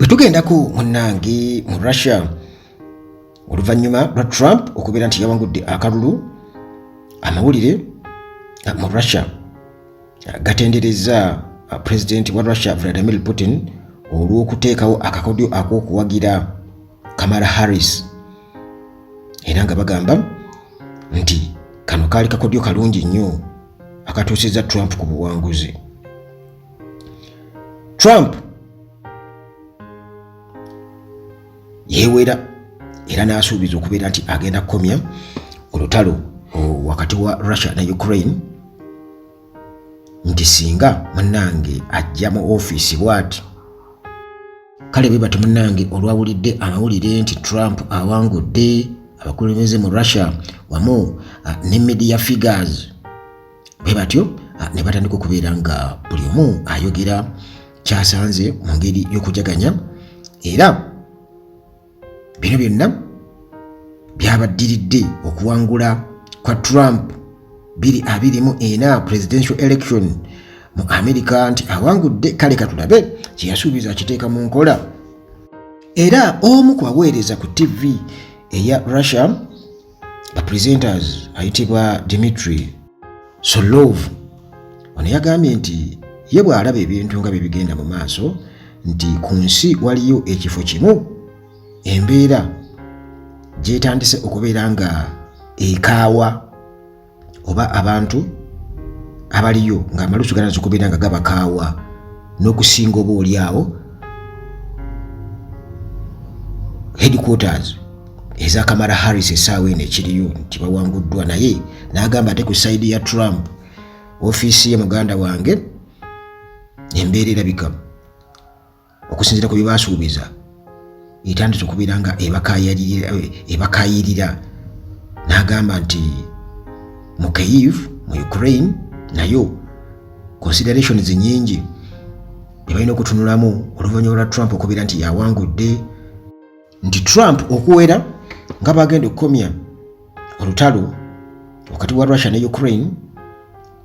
Wetugendako munnange mu Russia oluvannyuma lwa Trump okubeera nti yawangudde akalulu, amawulire mu Russia gatendereza President wa Russia Vladimir Putin olw'okuteekawo akakodyo ak'okuwagira Kamala Harris, era nga bagamba nti kano kaali kakodyo kalungi nnyo akatuusizza Trump ku buwanguzi. Trump yeewera era n'asuubiza okubeera nti agenda kukomya olutalo wakati wa Russia na Ukraine, nti singa munnange ajja mu ofiisi bw'ati kale bwe bati munnange olwawulidde amawulire nti Trump awangudde abakulembeze mu Russia wamu ne media figures, bwe batyo ne batandika okubeera nga buli omu ayogera kyasanze mu ngeri y'okujaganya, era bino byonna byabaddiridde okuwangula kwa Trump 2024 presidential election mu America, nti awangudde kale katulabe kye yasuubiza akiteeka mu nkola. Era omu ku baweereza ku TV eya Russia ba presenters ayitibwa Dmitry Solov, ono yagambye nti ye bw'alaba ebintu nga bigenda mu maaso nti ku nsi waliyo ekifo kimu embeera gyetandise okubeera nga ekaawa oba abantu abaliyo nga amalusu ganazo okubeera nga gabakaawa n'okusinga oba oliawo headquarters eza Kamala Harris essaawa eno ekiriyo nti bawanguddwa, naye n'agamba ate ku sayidi ya Trump ofiisi ye muganda wange embeera erabika okusinziira ku bye baasuubiza etandise okubeera nga ebakayirira. N'agamba nti mu Kyiv mu Ukraine nayo considerations nyingi bye balina okutunulamu oluvannyuma lwa Trump okubeera nti yawangudde, nti Trump okuwera nga bagenda okukomya olutalo wakati wa Russia ne Ukraine,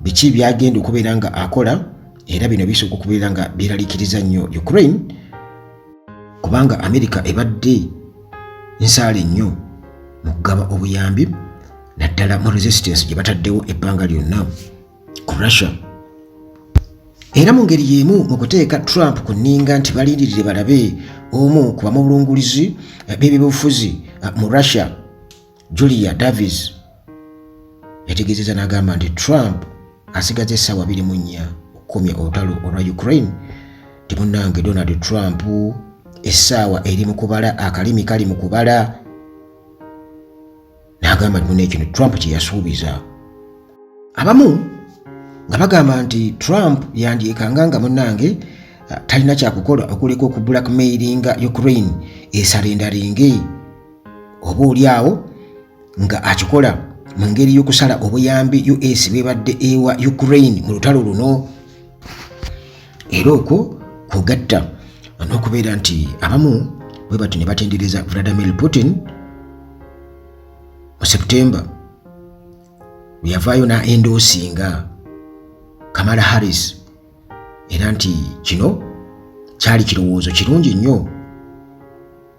biki byagenda okubeera nga akola, era bino bisooka okubeera nga byeraliikiriza nnyo Ukraine kubanga America ebadde nsaale nnyo mu kugaba obuyambi naddala mu resistance gye bataddewo ebbanga lyonna ku Russia. Era mu ngeri y'emu mu kuteeka Trump ku nninga nti balindirire balabe omu ku bamulungulizi b'ebyobufuzi mu Russia, Julia Davis, yategeezezza n'agamba nti Trump asigaze essaawa 24 okukomya olutalo olwa Ukraine, nti munnange Donald Trump essaawa eri mu kubala, akalimi kali mu kubala. N'agamba nti kino Trump kye yasuubiza. Abamu nga bagamba nti Trump yandyekanga nga munnange talina kyakukola okuleka okublackmailinga Ukraine esalendalinge, oba oliawo nga akikola mu ngeri y'okusala obuyambi US bwebadde ewa Ukraine mu lutalo luno. Era okwo kugatta n'okubeera nti abamu bwe bati ne batendereza Vladimir Putin mu September bwe yavaayo n'endoosinga Kamala Harris, era nti kino kyali kirowoozo kirungi nnyo,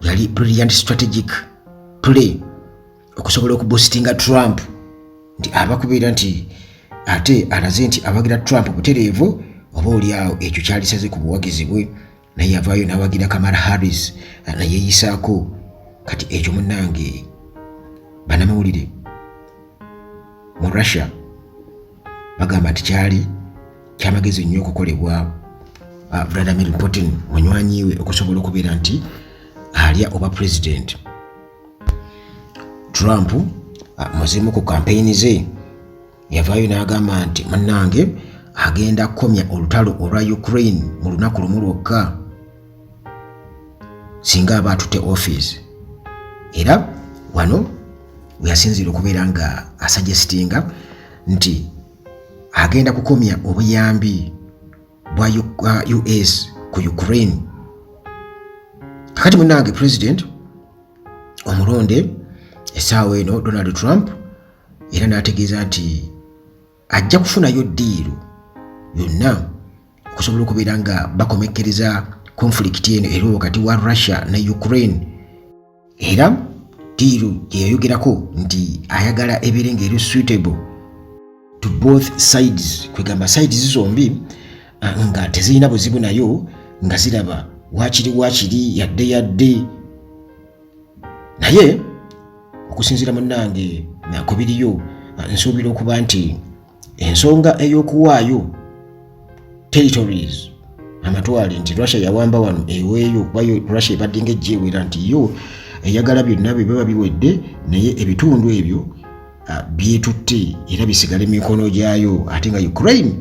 yali brilliant strategic play okusobola okuboostinga Trump, nti abakubeera nti ate alaze nti awagira Trump butereevu oba oliawo ekyo kyalisaze ku buwagizi bwe, naye yavaayo n'awagira Kamala Harris nayeeyisaako. Kati ekyo munnange bannamawulire mu Russia bagamba nti kyali kyamagezi nnyo okukolebwa Vladimir Putin munywanyi we okusobola okubeera nti alya oba president. Trump muzimu ku kampeyini ze yavaayo n'agamba nti munnange agenda kukomya olutalo olwa Ukraine mu lunaku lumu lwokka singa aba atutte office. Era wano yasinzira okubeera nga asuggestinga nti agenda kukomya obuyambi bwa US ku Ukraine. Kakati munnange president omulonde essaawa eno Donald Trump era n'ategeeza nti ajja kufunayo ddiiru yonna okusobola okubeera nga bakomekkereza conflict eno eri wakati wa Russia na Ukraine. Era Tiru yeyogerako nti ayagala ebirenga eri suitable to both sides, kwegamba sides zombi nga tezirina buzibu nayo, nga ziraba wakiri yadde naye okusinzira munnange nakubiriyo nsuubira okuba nti ensonga ey'okuwaayo territories amatwale nti Russia yawamba wano eweeyo kubayo Russia ebadde ng'ejjeewera nti yo eyagala byonna biba biwedde naye ebitundu ebyo byetutte era bisigale mikono gyayo, ate nga Ukraine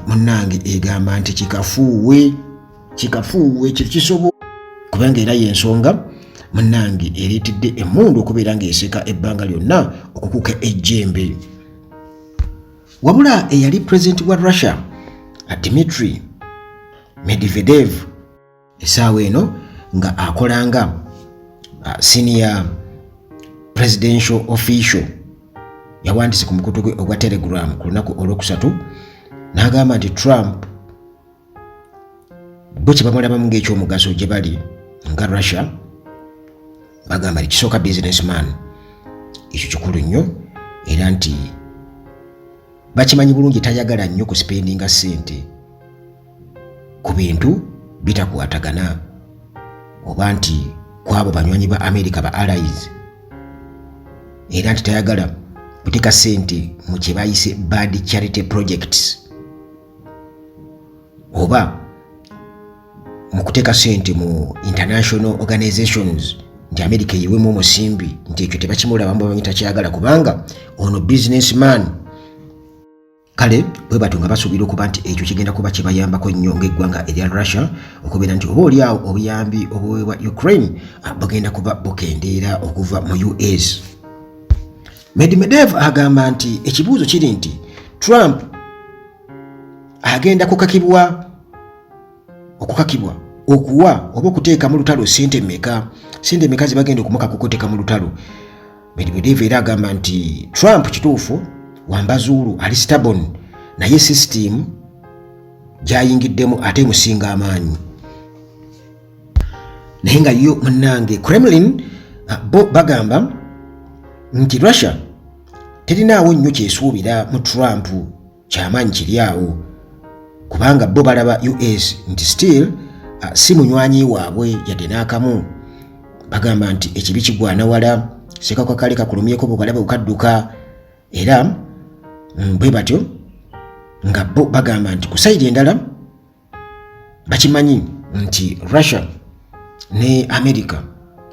munnange egamba nti kikafuuwe kikisobo kubanga era yensonga munnange ereetedde emmundu okubeera ng'eseka ebbanga lyonna okukuka ejjembe. Wabula eyali president wa Russia Dmitry Medvedev essaawa eno nga akolanga senior presidential official yawandise ku mukutu gwe ogwa Telegram ku lunaku olwokusatu n'agamba nti Trump bo kye bamulabamu ng'ekyomugaso gye bali nga Russia, bagamba nti kisooka businessman, ekyo kikulu nnyo, era nti bakimanyi bulungi tayagala nnyo ku spendinga ssente ku bintu bitakwatagana oba nti kwabo banywanyi ba America ba allies, era nti tayagala kuteeka ssente mu kye bayise bad charity projects oba mu kuteeka ssente mu international organizations nti America yiwemu omusimbi, nti ekyo tebakimulabamu bamanyi takyagala kubanga ono businessman. Kale bwe batu nga basuubira okuba nti ekyo kigenda kuba kibayambako nnyo ng'eggwanga erya Russia okubeera nti oba oliawo obuyambi obuweebwa Ukraine bugenda kuba bukendeera okuva mu US. Medvedev agamba nti ekibuuzo kiri nti Trump agenda okukakibwa okuwa oba okuteeka mu lutalo ssente mmeka zibagenda okumuka kukoteeka mu lutalo. Medvedev era agamba nti Trump kituufu wambazuulu ali stubborn naye system gyayingiddemu ate musinga amaanyi. Naye nga yo munnange Kremlin bo bagamba nti Russia terinaawo nnyo kyesuubira mu Trump, kyamaanyi kiri awo kubanga bo balaba US nti still si munywanyi waabwe yadde n'akamu. Bagamba nti ekibi kigwana wala seka kwa kale kakulumyeko bukalaba bukadduka, era bwe batyo nga bo bagamba nti ku sayidi endala bakimanyi nti Russia ne America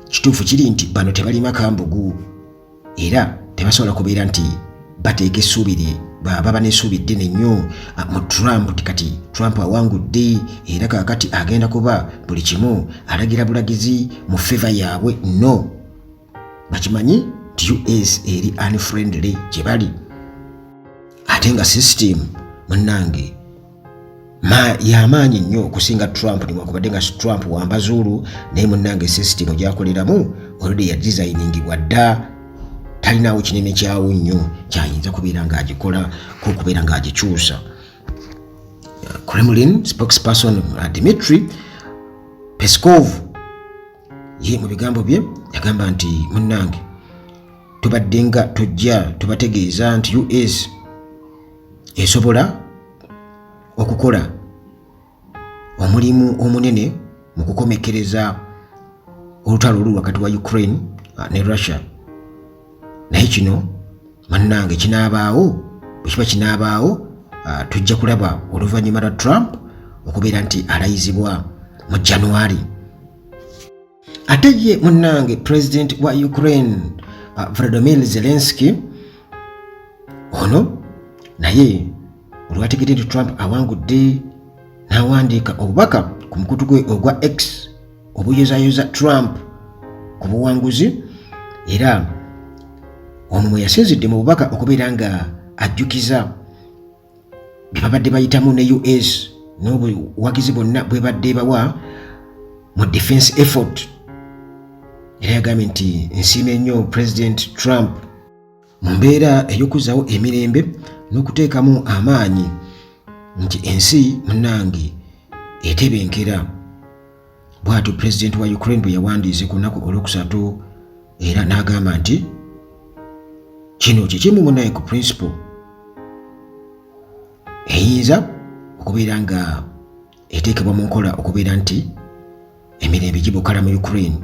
kituufu kiri nti bano tebalima kambugu, era tebasobola kubeera nti bateeka essuubiri baba n'essuubi ddene nnyo mu Trump. Kati Trump awangudde era kaakati agenda kuba buli kimu alagira bulagizi mu favor yaabwe. No, bakimanyi nti US eri unfriendly gye bali, ate nga system munnange yamaanyi nnyo okusinga Trump, newankubadde nga Trump wambazuulu naye munnange system gyakoleramu already ya designingibwa dda, talinaawo kinene kyawo nnyo kyayinza kubeera ng'agikola kubeera ng'agikyusa. Kremlin spokesperson Dmitry Peskov ye mu bigambo bye yagamba nti munnange tubadde nga tujja tubategeeza nti US esobola okukola omulimu omunene mu kukomekereza olutalo olu wakati wa Ukraine ne Russia, naye kino munnange kinaabaawo, bwe kiba kinaabaawo tujja kulaba oluvannyuma lwa Trump okubeera nti alayizibwa mu January. Ate ye munnange president wa Ukraine Volodymyr Zelensky ono naye olwategedde nti Trump awangudde n'awandiika obubaka ku mukutu gwe ogwa X obuyozayoza Trump ku buwanguzi, era ono mwe yasinzidde mu bubaka okubeera nga ajjukiza bye babadde bayitamu ne US n'obuwagizi bwonna bwe badde bawa mu defense effort. Era yagambye nti nsiimye nnyo President Trump mu mbeera ey'okuzzaawo emirembe n'okuteekamu amaanyi nti ensi munnange etebenkera. bw'atyo president wa Ukraine bwe yawandiise ku lunaku olwokusatu era n'agamba nti kino kikimu munaye ku principle eyinza okubeera nga eteekebwa mu nkola okubeera nti emirembe gibukala mu Ukraine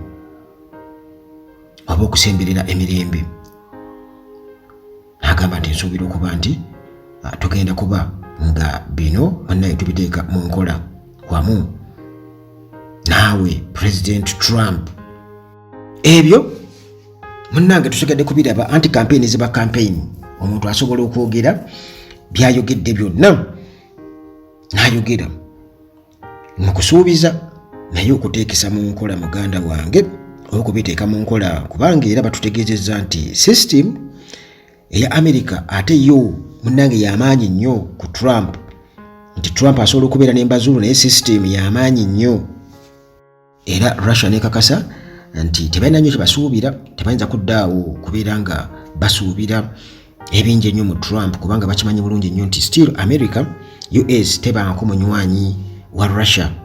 oba okusemberera emirembe. N'agamba nti nsuubira okuba nti tugenda kuba nga bino munaye tubiteeka mu nkola wamu naawe President Trump. Ebyo munnange tusigadde kubiraba anti campaign ziba campaign. Omuntu asobola okwogera byayogedde byonna n'ayogera mu kusuubiza naye okuteekesa mu nkola muganda wange okubiteeka mu nkola kubanga era batutegeezezza nti system eya America ate yo munnange y'amaanyi nnyo ku Trump, nti Trump asobola okubeera n'embazulu naye system y'amaanyi nnyo. Era Russia nekakasa nti tebalina nnyo kyebasuubira, tebayinza kuddaawo kubeera nga basuubira ebingi ennyo mu Trump kubanga bakimanyi bulungi nnyo nti still America US tebangako munywanyi wa Russia